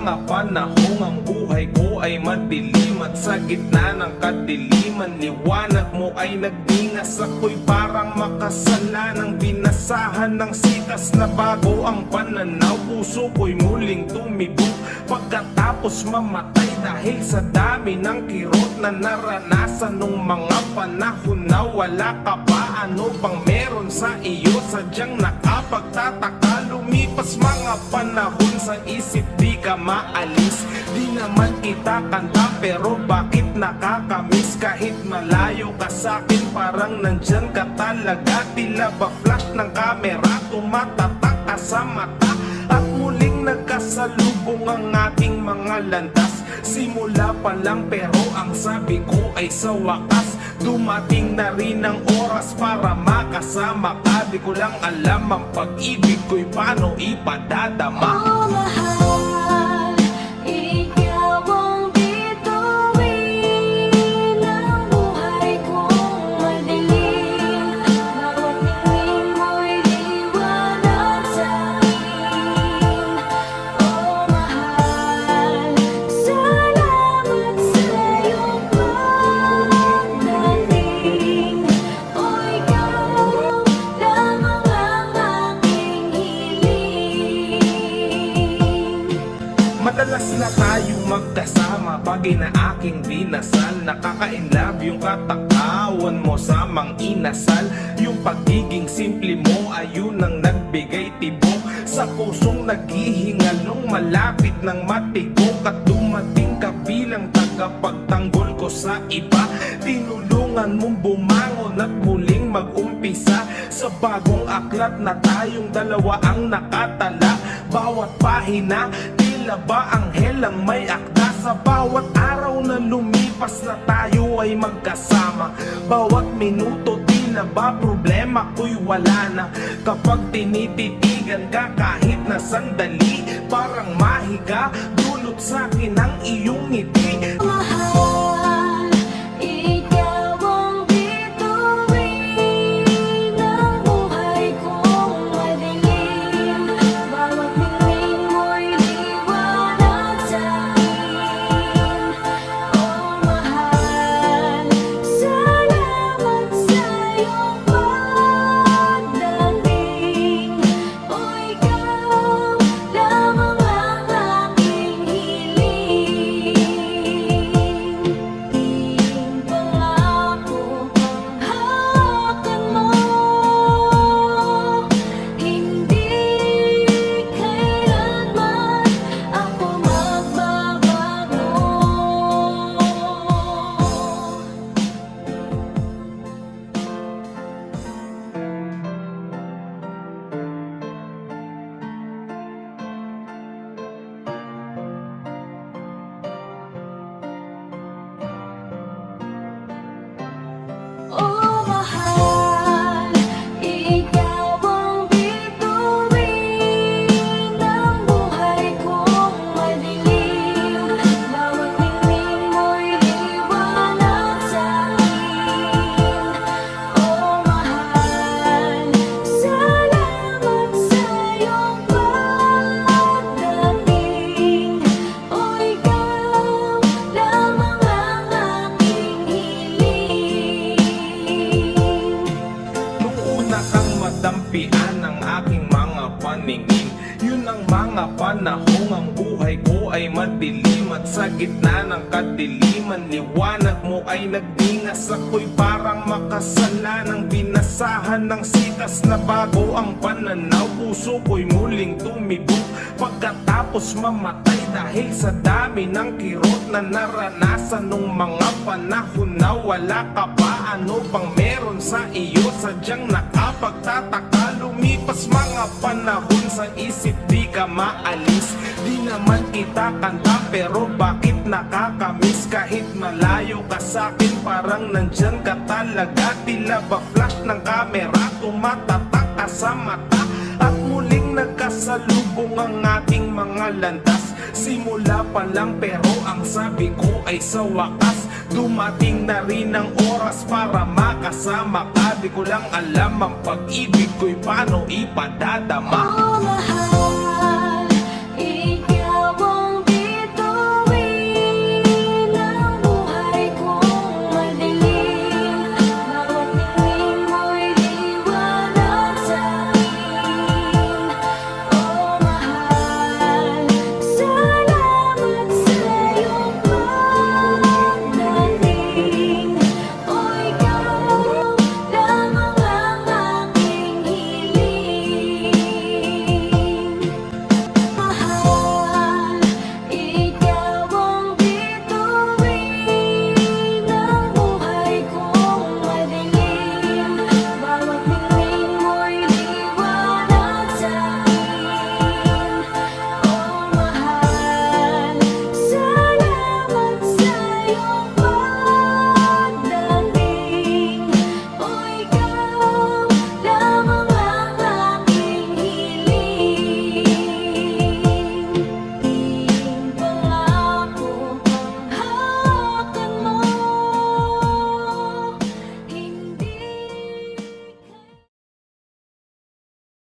mga panahong ang buhay ko ay madilim, at sa gitna ng kadiliman, liwanag mo ay nagdingas. Ako'y parang makasala ng binasahan ng sitas na bago ang pananaw. Puso ko'y muling tumibok pagkatapos mamatay dahil sa dami ng kirot na naranasan nung mga panahon na wala ka pa. Ano bang meron sa iyo? Sadyang nakapagtataka. Lumipas mga panahon, sa isip di ka maalis. Di naman kita kanta pero bakit nakakamiss? Kahit malayo ka sa'kin, parang nandyan ka talaga. Tila ba flash ng kamera, tumatatak ka sa mata. At muling nagkasalubong ang ating mga landas. Simula pa lang pero ang sabi ko ay sa wakas dumating na rin ang oras para makasama ka. Di ko lang alam ang pag-ibig ko'y paano ipadadama. Oh, mahal, ikaw ang bituin ng buhay kong madilim. Bawat tingin mo'y liwanag sa'kin. Oh, mahal, salamat sa iyong pagdating. Oh, ikaw lamang ang aking hiling. Madalas na tayo magkasama, bagay na aking dinasal. Nakaka-inlove yung katakawan mo sa mang inasal. Yung pagiging simple mo, ayun ang nagbigay tibok sa pusong naghihingal nung malapit ng matigok. At dumating ka bilang tagapagtanggol ko sa iba. Tinulungan mong bumangon at muling mag-umpisa sa bagong aklat na tayong dalawa ang nakatala. Bawat pahina, tila ba anghel ang may akda. Sa bawat araw na lumipas na tayo ay magkasama. Bawat minuto, tila ba problema ko'y wala na. Kapag tinititigan ka kahit na sandali, parang mahiga, dulot sa'kin ang iyong ngiti. Mahal, ikaw ang bituin ng buhay kong madilim. Bawat tingin mo'y liwanag sa'kin. Oh, mahal, salamat sa iyong pagdating. Oh, ikaw lamang ang aking hiling. Iyong pangako, hawakan mo. Hindi kailanman ako magbabago. Oh, mahal, ikaw ang bituin ng buhay kong madilim. Bawat tingin mo'y liwanag sa'kin. Oh, mahal, salamat sa iyong pagdating. Oh, ikaw lamang ang aking hiling. Nung una kang madampian ng aking mga paningin, yun ang mga panahong ang buhay ko ay madilim. At sa gitna ng kadiliman, liwanag mo ay nagdingas. Ako'y parang makasala ng binasahan ng sitas na bago ang pananaw. Puso ko'y muling tumibok pagkatapos mamatay dahil sa dami ng kirot na naranasan nung mga panahon na wala ka pa. Ano bang meron sa iyo? Sadyang nakapagtataka. Lumipas mga panahon, sa isip di ka maalis. Di naman kita kanta pero bakit nakakamiss? Kahit malayo ka sa'kin, parang nandyan ka talaga. Tila ba flash ng kamera, tumatatak ka sa mata. At muling nagkasalubong ang ating mga landas. Simula pa lang pero ang sabi ko ay sa wakas dumating na rin ang oras para makasama ka. Di ko lang alam ang pag-ibig ko'y paano ipadadama. Oh, mahal,